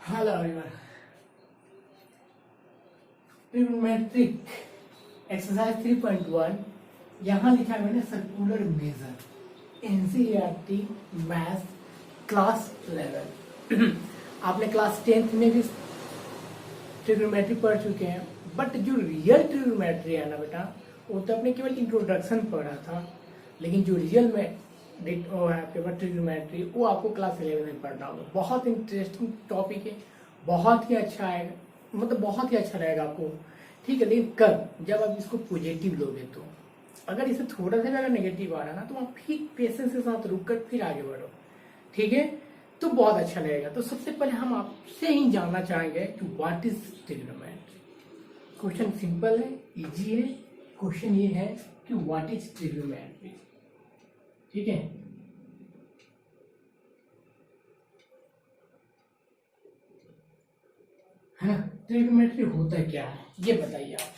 Hello everyone. Trigonometric exercise 3.1 यहाँ लिखा है मैंने circular measure NCERT maths class 11। आपने क्लास 10th में भी ट्रिग्नोमेट्री पढ़ चुके हैं, बट जो रियल ट्रिग्नोमेट्री है ना बेटा, वो तो आपने केवल इंट्रोडक्शन पढ़ा था, लेकिन जो रियल में पेपर ट्रिग्नोमेट्री वो आपको क्लास 11 में पढ़ना होगा। बहुत इंटरेस्टिंग टॉपिक है, बहुत ही अच्छा है, मतलब बहुत ही अच्छा रहेगा आपको। ठीक है, लेकिन कब जब आप इसको पॉजिटिव लोगे तो, अगर इसे थोड़ा सा भी अगर नेगेटिव आ रहा ना तो आप फिर पेशेंस के साथ रुक कर फिर आगे बढ़ो। ठीक है, तो बहुत अच्छा लगेगा। तो सबसे पहले हम आपसे ही जानना चाहेंगे कि what is trigonometry. Question simple है, इजी है। क्वेश्चन ये है कि व्हाट इज ट्रिग्नोमेट्री। ठीक है, है ना। ट्रिग्नोमेट्री होता क्या है ये बताइए आप।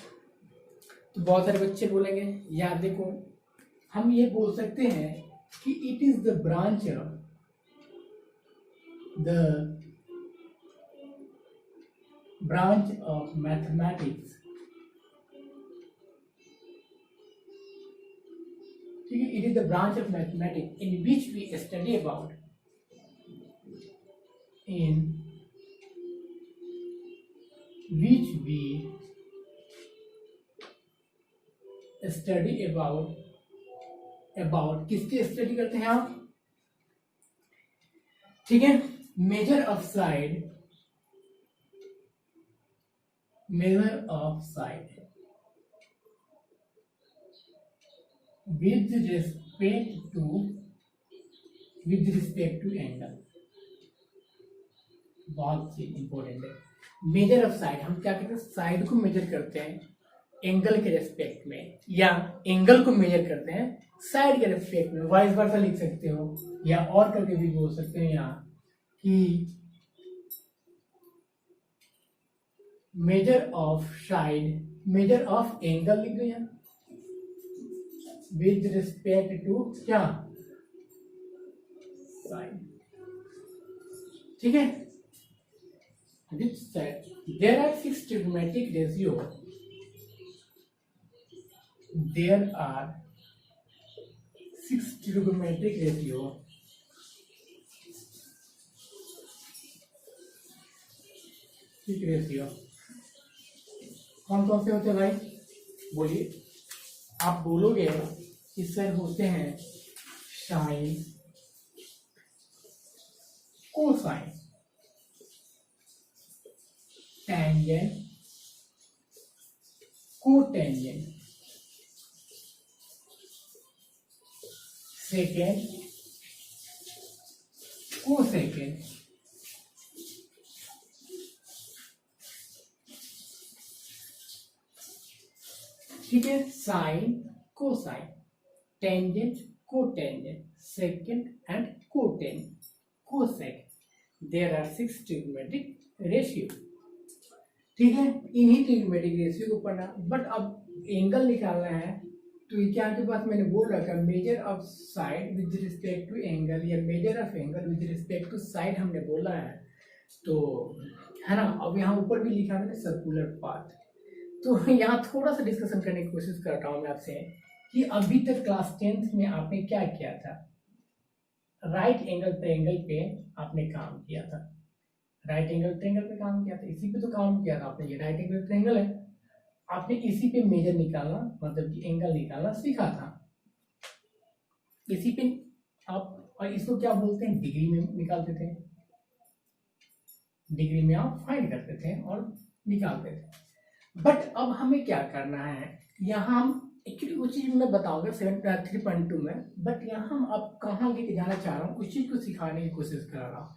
तो बहुत सारे बच्चे बोलेंगे यार देखो, हम ये बोल सकते हैं कि it is the branch of mathematics. ठीक है, it is the branch of mathematics in which we study about in which we study about किसकी स्टडी करते हैं आप। ठीक है, measure of side with respect to angle. बहुत ही इंपॉर्टेंट है। मेजर ऑफ साइड, हम क्या करते हैं, साइड को मेजर करते हैं एंगल के रेस्पेक्ट में, या एंगल को मेजर करते हैं साइड के रेस्पेक्ट में। वाइस वर्सा लिख सकते हो, या और करके भी बोल सकते हो यहाँ कि मेजर ऑफ एंगल लिख दो यहाँ विद रिस्पेक्ट टू क्या, साइड। ठीक है, which said there are six trigonometric ratio. There are six trigonometric ratio. ठीक रेशियो कौन कौन से होते हैं भाई, बोलिए। आप बोलोगे कि सर होते हैं sine, cosine, tangent, cotangent, secant, cosecant, ठीक है, sine, cosine, tangent, cotangent, secant and cosec. There are 6 trigonometric ratio. ठीक है, इन्हीं ट्रिग्नोमेट्रिक रेशियो को पढ़ना। बट अब एंगल निकालना है तो ये क्या के पास मैंने बोल रखा, major of side with respect to angle, या major of angle with respect to side हमने बोला है, तो है ना। अब यहाँ ऊपर भी लिखा मैंने सर्कुलर पाथ। तो यहाँ थोड़ा सा डिस्कशन करने की कोशिश कर रहा हूँ मैं आपसे कि अभी तक क्लास 10th में आपने क्या किया था। राइट एंगल ट्रायंगल पे आपने काम किया था, राइट एंगल ट्रायंगल पे काम किया था, इसी पे तो काम किया था आपने। ये राइट एंगल ट्रायंगल है, आपने इसी पे मेजर निकालना, मतलब कि एंगल निकालना सीखा था। इसी पे आप, और इसको क्या बोलते हैं, डिग्री में निकालते थे। डिग्री में आप फाइंड करते थे और निकालते थे। बट अब हमें क्या करना है, यहाँ हम एक्चुअली उस चीज में बताऊंगा 3.2 में, बट यहाँ हम आप कहाँ लेके जाना चाह रहा हूँ उस चीज को सिखाने की कोशिश कर रहा हूँ।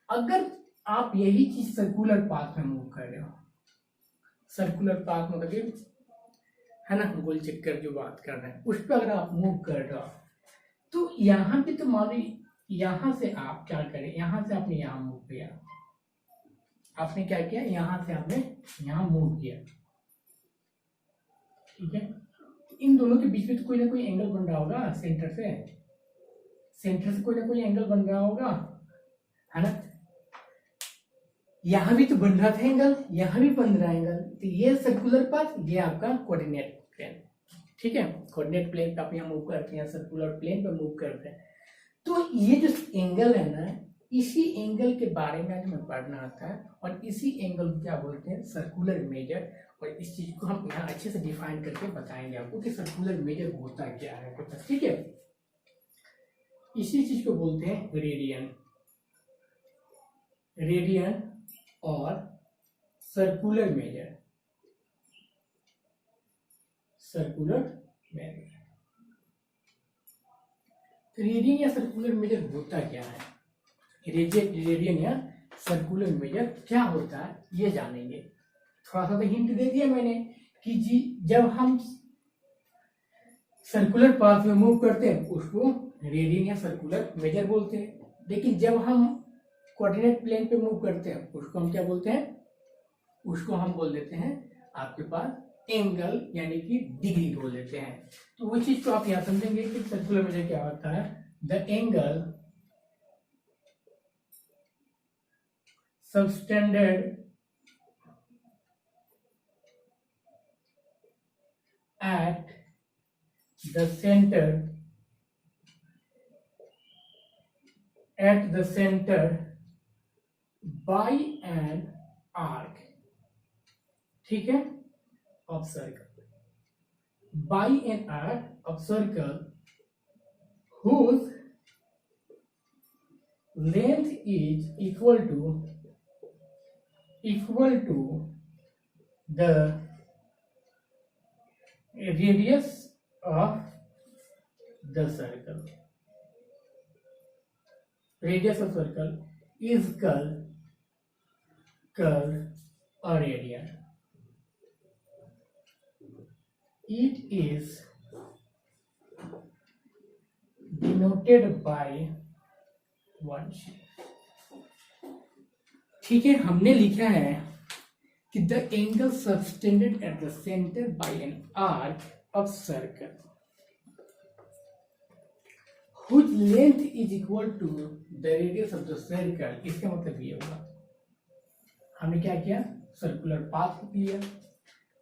अगर आप यही चीज सर्कुलर पाथ में मूव कर रहे हो, सर्कुलर पाथ मतलब है ना, गोल चक्कर जो बात कर रहे हैं उस पर अगर आप मूव कर रहे हो, तो यहाँ पे तो मान ली यहाँ से आप क्या करें, यहाँ से आपने यहाँ मूव किया, आपने क्या किया, यहाँ से आपने यहाँ मूव किया। ठीक है, इन दोनों के बीच में तो कोई ना कोई एंगल बन रहा होगा, सेंटर से कोई ना कोई एंगल बन रहा होगा, है ना। यहाँ भी तो बन रहा था एंगल, यहाँ भी बन रहा है एंगल, तो ये सर्कुलर पाथ, ये आपका कोऑर्डिनेट प्लेन, ठीक है। कोऑर्डिनेट प्लेन पे आप यहाँ मूव करते हैं, सर्कुलर प्लेन पे मूव करते हैं। तो ये जो एंगल है ना, इसी एंगल के बारे में आज हमें पढ़ना आता है, और इसी एंगल को क्या बोलते हैं, सर्कुलर मेजर। और इस चीज को हम यहाँ अच्छे से डिफाइन करके बताएंगे आपको कि सर्कुलर मेजर होता क्या है, ठीक है। इसी चीज को बोलते हैं रेडियन, रेडियन और circular measure, circular measure. Radian या सर्कुलर मेजर होता क्या है, रेडियन या सर्कुलर मेजर क्या होता है, ये जानेंगे। थोड़ा सा तो हिंट दे दिया मैंने कि जी जब हम सर्कुलर पाथ में मूव करते हैं उसको रेडियन या सर्कुलर मेजर बोलते हैं, लेकिन जब हम कोऑर्डिनेट प्लेन पे मूव करते हैं उसको हम क्या बोलते हैं, उसको हम बोल देते हैं आपके पास एंगल, यानी कि डिग्री बोल देते हैं। तो वो चीज को आप यहाँ समझेंगे कि सर्कुलर मेजर क्या होता है। The angle subtended at the center by an arc, ठीक है, of circle, by an arc of circle whose length is equal to the radius of the circle. Radius of circle is called a radian. It is denoted by one sheet. ठीक है, हमने लिखा है कि the angle subtended at the centre by an arc of circle whose length is equal to the radius of the circle। इसका मतलब ये होगा, हमने क्या किया, सर्कुलर पाथ लिया,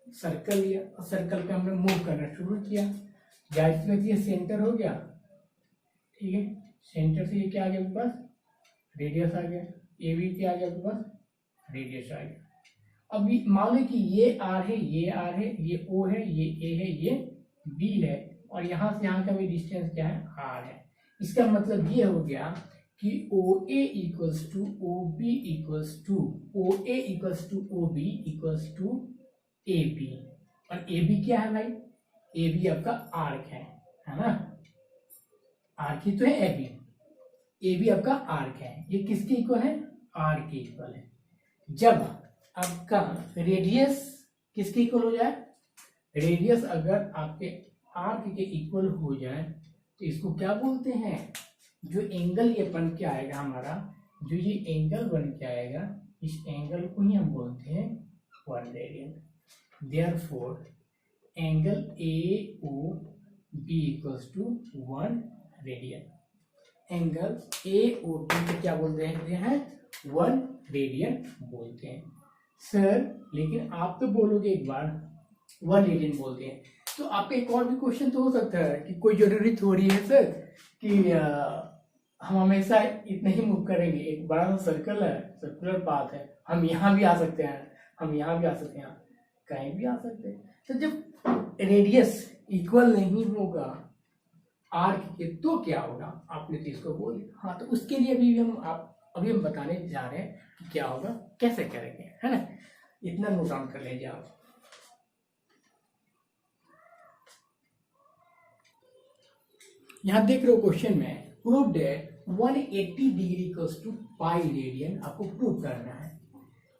सर्कल लिया, और सर्कल पे हमने मूव करना शुरू किया। जाहिर ये सेंटर हो गया, ठीक है, सेंटर से ये क्या आ गया आपके पास, रेडियस आ गया, ए बी क्या आ गया आपके पास, रेडियस आ गया। अभी मान लो कि ये आर है, ये आर है, ये ओ है, ये ए है, ये बी है, और यहाँ से यहाँ का भी डिस्टेंस क्या है, आर है। इसका मतलब ये हो गया कि O A equals to O B equals to O A equals to O B equals to A B. और ए बी क्या है भाई, ए बी आपका आर्क है ना, आर्क ही तो है ए बी, ए बी आपका आर्क है। ये किसके इक्वल है, आर के इक्वल है। जब आपका रेडियस किसके इक्वल हो जाए, रेडियस अगर आपके आर्क के इक्वल हो जाए तो इसको क्या बोलते हैं, जो एंगल ये बन के आएगा हमारा, जो ये एंगल बन के आएगा, इस एंगल को ही हम बोलते हैं 1 radian. Therefore angle A O B equals to 1 radian. Angle A O B को क्या बोलते हैं, 1 रेडियन बोलते हैं। सर लेकिन आप तो बोलोगे एक बार 1 रेडियन बोलते हैं, तो आपका एक और भी क्वेश्चन तो हो सकता है कि कोई जरूरी थोड़ी है सर कि हम हमेशा इतना ही मूव करेंगे, एक बड़ा सा सर्कल है, सर्कुलर पाथ है, हम यहाँ भी आ सकते हैं, हम यहाँ भी आ सकते हैं, कहीं भी आ सकते हैं। तो जब रेडियस इक्वल नहीं होगा आर्क के तो क्या होगा, आपने तो इसको बोल, हाँ, तो उसके लिए अभी हम बताने जा रहे हैं कि क्या होगा, कैसे करेंगे, है ना। इतना नोट डाउन कर लीजिए आप। यहां देख रहे हो क्वेश्चन में, prove that 180 degree equals to pi radian, आपको प्रूव करना है।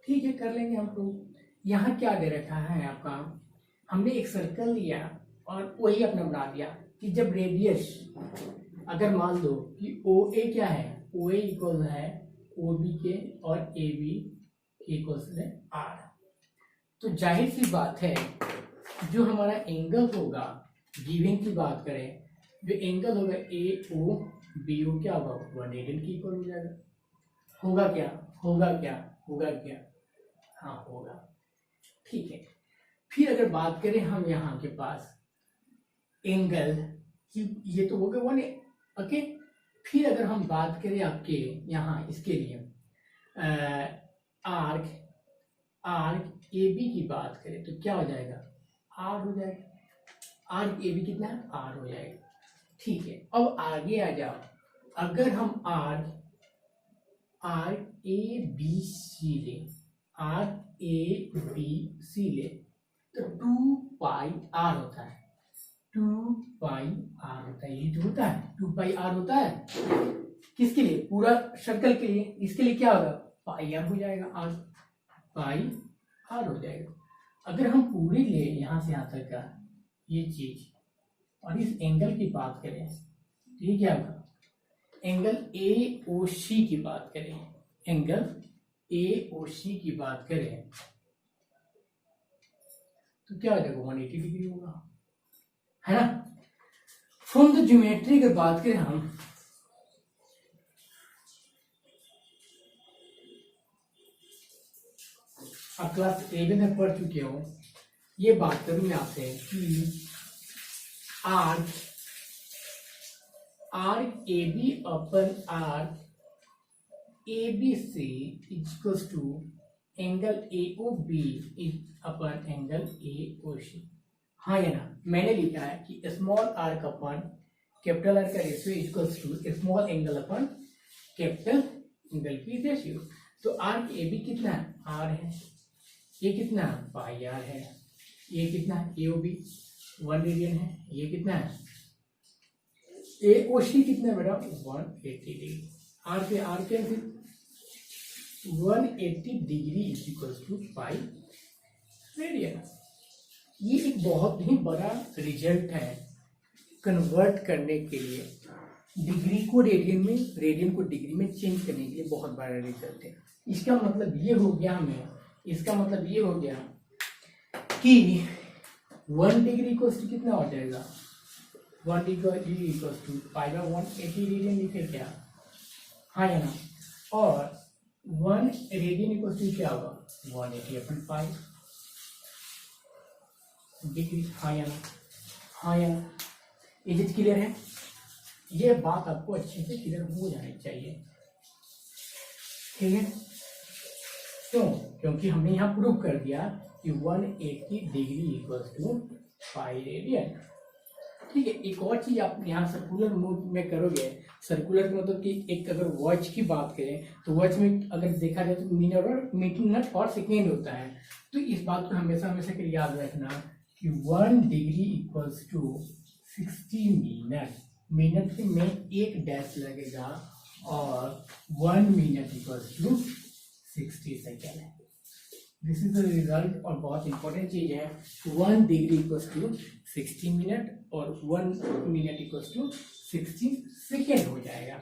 ठीक है, कर लेंगे हम प्रूव। यहाँ क्या दे रखा है आपका, हमने एक सर्कल लिया और वही अपना बना दिया कि जब रेडियस अगर मान लो कि ओ ए क्या है, ओ ए इक्वल है ओ बी के और ए बी इक्वल्स है आर, तो जाहिर सी बात है जो हमारा एंगल होगा, गिवन की बात करें, जो एंगल होगा ए ओ बी ओ क्या होगा, 1 रेडियन की इक्वल हो जाएगा। होगा क्या होगा क्या? हाँ होगा। ठीक है, फिर अगर बात करें हम यहाँ के पास एंगल की, ये तो हो गया वन, ओके। फिर अगर हम बात करें आपके यहाँ इसके लिए आर्क ए बी की बात करें तो क्या हो जाएगा? आर हो जाएगा। आर्क ए बी कितना है? आर हो जाएगा। ठीक है, अब आगे आ जाओ। अगर हम आर्क ए बी सी ले, आर्क ए बी सी ले तो 2 पाई आर होता है, 2 पाई आर होता है, ये जो होता है 2 पाई आर होता है। किसके लिए? पूरा सर्कल के लिए। इसके लिए क्या होगा? पाई आर हो जाएगा, आर पाई आर हो जाएगा। अगर हम पूरे ले यहाँ से यहाँ तक का ये चीज और इस एंगल की बात करें तो ये क्या होगा? एंगल ए ओ सी की बात करें, एंगल ए ओ सी की बात करें तो क्या हो जाएगा? 180 डिग्री होगा, है ना। फ्रॉम द ज्योमेट्री की बात करें हम, आप क्लास 11 में पढ़ चुके हो। ये बात करूं मैं आपसे कि arc A B upon arc A B C equals to angle A O B upon angle A O C. हाँ या ना? मैंने लिखा है कि small arc upon capital R का ratio equals to small angle upon capital angle की ratio. तो आर्क ए बी कितना है? आर है। ये कितना? पाई आर है। ये कितना? ए ओ बी 1 रेडियन है। ये कितना है? ए ओ सी कितना है बेटा? 180 डिग्री। आर पे आर के 180 degree equals to pi radian. ये एक बहुत ही बड़ा रिजल्ट है कन्वर्ट करने के लिए, डिग्री को रेडियन में, रेडियन को डिग्री में चेंज करने के लिए बहुत बड़ा रिजल्ट है। इसका मतलब ये हो गया हमें, इसका मतलब ये हो गया कि 1 डिग्री इक्वल्स टू कितना हो जाएगा? 1 degree equals to pi by 180 radian लिखे क्या? हाँ या ना? और 1 रेडियन इक्वल्स टू क्या होगा? 180 अपन पाई डिग्री। हाँ या ना? हाँ या ना? ये चीज क्लियर है? ये बात आपको अच्छे से क्लियर हो जानी चाहिए, ठीक है। क्यों? क्योंकि हमने यहाँ प्रूव कर दिया कि 180 degree equals to pi radian. ठीक है, एक और चीज आप यहाँ सर्कुलर मूव में करोगे। सर्कुलर मतलब कि एक अगर वॉच की बात करें तो वॉच में अगर देखा जाए तो मिनट और सेकेंड होता है। तो इस बात को हमेशा हमेशा के लिए याद रखना कि 1 degree equals to 60 minute. Minute में 1 डैश लगेगा और 1 मिनट इक्वल्स टू 60 सेकेंड है। This is the result. और बहुत इंपॉर्टेंट चीज है, 1 डिग्री इक्वल्स टू 60 मिनट और 1 मिनट इक्वल्स टू 60 सेकेंड हो जाएगा।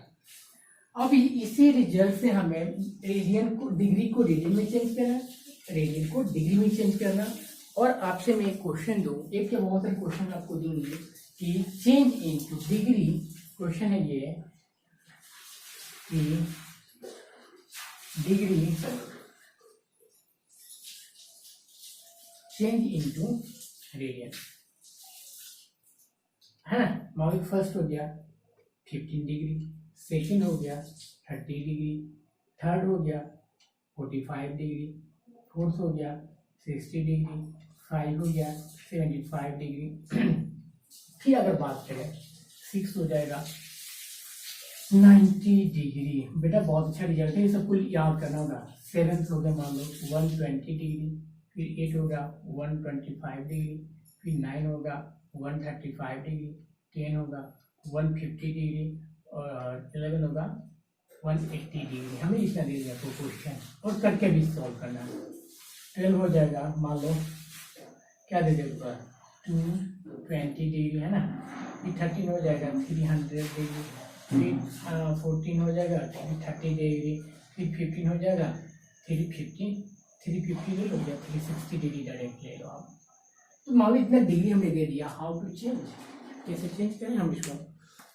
अब इसी रिजल्ट से हमें रेडियन को, डिग्री को रेडियन में चेंज करना, रेडियन को डिग्री में चेंज करना। और आपसे मैं एक क्वेश्चन दूं, एक के बहुत सारे क्वेश्चन आपको दूंगी कि चेंज इनटू डिग्री। क्वेश्चन है ये कि डिग्री चेंज इनटू रेडियन, है ना। मौलिक फर्स्ट हो गया 15 डिग्री, सेकंड हो गया 30 डिग्री, थर्ड हो गया 45 डिग्री, फोर्थ हो गया 60 डिग्री, 5 हो गया 75 डिग्री। फिर अगर बात करें 6 हो जाएगा 90 डिग्री। बेटा बहुत अच्छा रिजल्ट है, ये सब कुछ याद करना होगा। 7 हो गया मान लो 120 डिग्री, फिर 8 होगा 125 डिग्री, फिर 9 होगा 135 डिग्री, 10 होगा 150 डिग्री और 11 होगा 180 डिग्री। हमें इतना दे दिया तो क्वेश्चन और करके भी सॉल्व करना है। 12 हो जाएगा मान लो क्या दे देगा 220 डिग्री, है ना। फिर 13 हो जाएगा 300 डिग्री, फिर 14 हो जाएगा 330 डिग्री, फिर 15 हो जाएगा 350 ले लो या 360 डिग्री डायरेक्ट ले लो आप। तो मान लो इतना डिग्री हमने दे दिया, हाउ टू चेंज, कैसे चेंज करें हम इसको।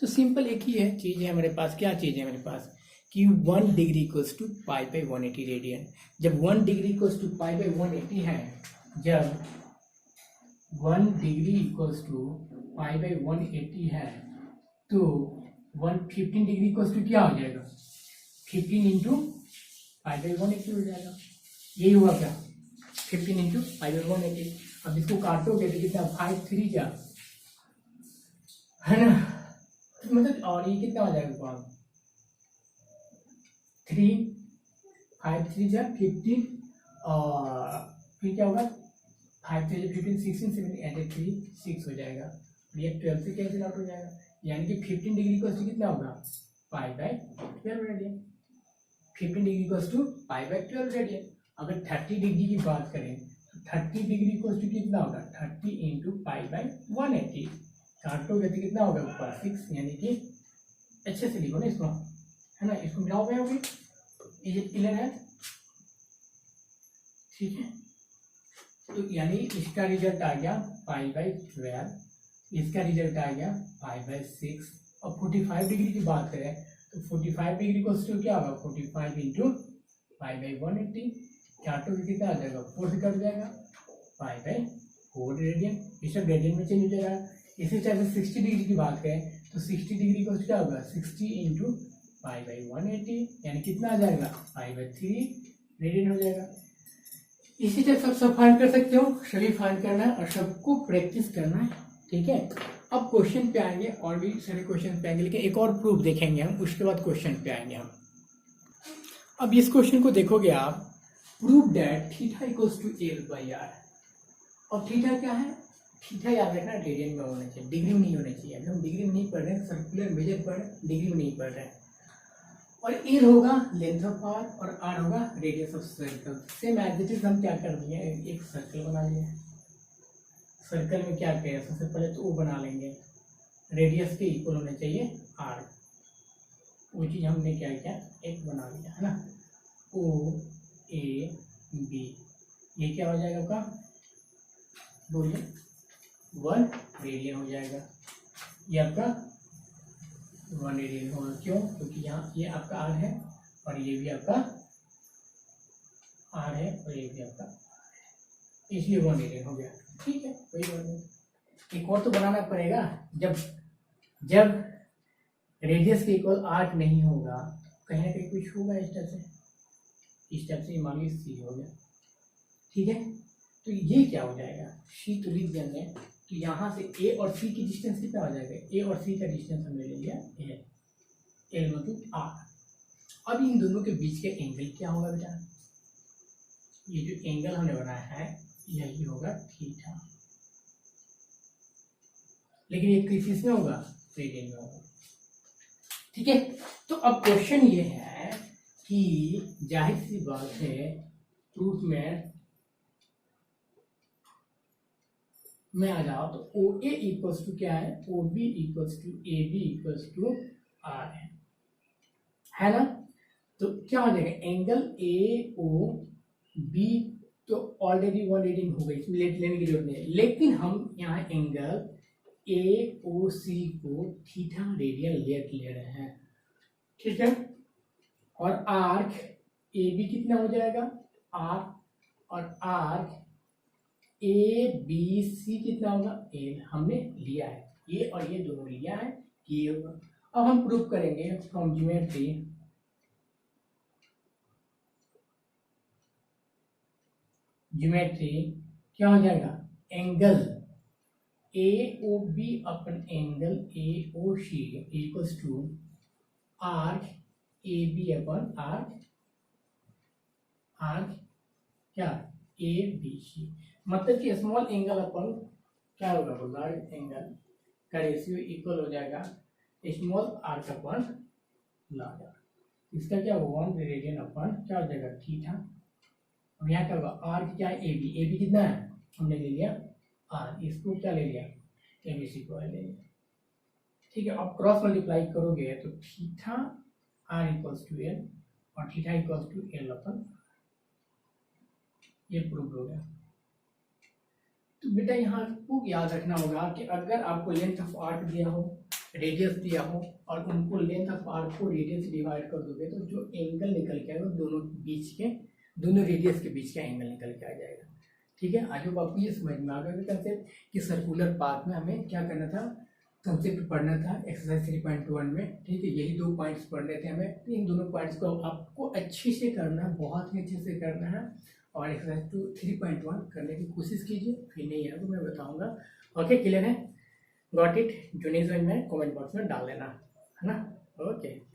तो सिंपल एक ही है चीज़ है हमारे पास। क्या चीज़ है हमारे पास कि 1 degree equals to pi by 180 radian. जब 1 degree equals to pi by 180 है, जब 1 degree equals to pi by 180 है, तो 15 डिग्री इक्वल्स टू क्या हो जाएगा, 15 इंटू पाई बाई 180 हो जाएगा। यही हुआ क्या, 15 इंटू पाई बाई 180। अब इसको काटोगे तो कितना, 5 3 जा, है ना, मतलब, और ये कितना हो जाएगा कौन, 3 5 3 जा 15, और फिर क्या होगा, 5 3 15 16 17 एंड 3 6 हो जाएगा। ये 12 से कैंसिल आउट हो जाएगा, यानी कि 15 डिग्री इक्वल्स टू कितना होगा, pi by 12 radian. 15 degree equals to pi by 12 radian. अगर 30 डिग्री की बात करें तो 30 डिग्री इक्वल्स टू कितना होगा, 30 इंटू पाई बाई 180। काटोगे तो कितना होगा, ऊपर 6, यानी कि अच्छे से लिखो ना इसको, है ना, इसको मिलाओ में होगी। इज इट क्लियर है, ठीक है। तो यानी इसका रिजल्ट आ गया पाई बाई 12, इसका रिजल्ट आ गया पाई बाई 6। और 45 डिग्री की बात करें तो 45 डिग्री को क्या होगा, 45 इंटू पाई बाई 180। काटोगे कितना आ जाएगा, 4 से कट जाएगा, पाई बाई 4 रेडियन। ये सब रेडियन में चेंज हो जाएगा। इसी तरह से 60 डिग्री की बात करें तो 60 डिग्री को क्या होगा, 60 इंटू पाई बाई 180, यानी कितना आ जाएगा, पाई बाई 3 रेडियन हो जाएगा। इसी तरह सब फाइंड कर सकते हो, सभी फाइंड करना है और सबको प्रैक्टिस करना है, ठीक है। अब क्वेश्चन पे आएंगे, और भी सारे क्वेश्चन पे आएंगे, लेकिन एक और प्रूफ देखेंगे हम, उसके बाद क्वेश्चन पे आएंगे हम। अब इस क्वेश्चन को देखोगे आप, prove that theta equals to L by R. और थीटा क्या है, थीटा याद रखना रेडियन में होना चाहिए, डिग्री में नहीं होना चाहिए। हम डिग्री में नहीं पढ़ रहे हैं, सर्कुलर मेजर पढ़, डिग्री में नहीं पढ़ रहे हैं। और एल होगा लेंथ ऑफ आर, और आर होगा radius of circle. Same as it is हम क्या कर दिए, एक सर्कल बना लिया। सर्कल में क्या करें, सबसे पहले तो ओ बना लेंगे, रेडियस के इक्वल होना चाहिए आर। वो चीज हमने क्या किया, एक बना लिया, है ना। ओ ए बी, ये क्या हो जाएगा आपका, बोलिए, 1 रेडियन हो जाएगा। ये आपका 1 रेडियन होगा, क्यों, क्योंकि यहाँ ये आपका आर है और ये भी आपका आर है और ये भी आपका, इसलिए 1 रेडियन हो गया, ठीक है। कोई बात नहीं, एक और तो बनाना पड़ेगा। जब जब रेडियस के इक्वल आर्क नहीं होगा, कहीं ना कहीं कुछ होगा इस टाइप से मान लीजिए सी हो गया, ठीक है। तो ये क्या हो जाएगा, सी तो लिख देंगे। तो यहाँ से ए और सी की डिस्टेंस कितना हो जाएगा, ए और सी का डिस्टेंस हमने ले लिया ए, एल मतलब आर। अब इन दोनों के बीच के एंगल क्या होगा बेटा, ये जो एंगल हमने बनाया है यही होगा थीटा, लेकिन ये किस में होगा, रेडियन में होगा, ठीक है। तो अब क्वेश्चन ये है कि जाहिर सी बात है, प्रूफ में आ जाओ तो ओ ए इक्वल्स टू क्या है, O B equals to A B equals to R है ना। तो क्या हो जाएगा, एंगल ए ओ बी तो ऑलरेडी 1 रेडियन हो गई, इसमें लेने की जरूरत नहीं है। लेकिन हम यहाँ एंगल ए ओ सी को थीटा रेडियन ले रहे हैं, ठीक है। और आर्क ए बी कितना हो जाएगा आर, और आर्क ए बी सी कितना होगा एल, हमने लिया है ये और ये दोनों लिया है कि ये होगा। अब हम प्रूव करेंगे फ्रॉम ज्योमेट्री, क्या हो जाएगा, angle A O B upon angle A O C equals to arc A B upon arc क्या ए बी सी, मतलब कि स्मॉल एंगल अपन क्या होगा, लार्ज एंगल का रेशियो इक्वल हो जाएगा स्मॉल आर्क अपन लार्ज आर्क। इसका क्या होगा 1 रेडियन अपन क्या हो जाएगा थीटा। अब यहाँ क्या होगा, आर्क क्या है ए बी कितना है, हमने ले लिया आर, इसको क्या ले लिया ए बी सी को ले लिया, ठीक है। अब क्रॉस मल्टीप्लाई करोगे तो theta R equals to L और theta equals to L upon, ये प्रूव हो गया। तो बेटा यहाँ आपको याद रखना होगा कि अगर आपको लेंथ ऑफ आर्क दिया हो रेडियस दिया हो और उनको लेंथ ऑफ आर्क को रेडियस से डिवाइड कर दोगे तो जो एंगल निकल के आएगा दोनों रेडियस के बीच का एंगल निकल के आ जाएगा। ठीक है, आई होप आपको ये समझ में आ गया कंसेप्ट कि सर्कुलर पाथ में हमें क्या करना था, कंसेप्ट पढ़ना था एक्सरसाइज 3.1 में। ठीक है, यही 2 पॉइंट्स पढ़ने थे हमें। इन दोनों पॉइंट्स को आपको अच्छे से करना है, बहुत ही अच्छे से करना है और एक्सरसाइज 3.1 करने की कोशिश कीजिए, फिर नहीं है तो मैं बताऊंगा। ओके, क्लियर है, गॉट इट? जो नहीं समझ में कमेंट बॉक्स में डाल देना, है ना? ओके।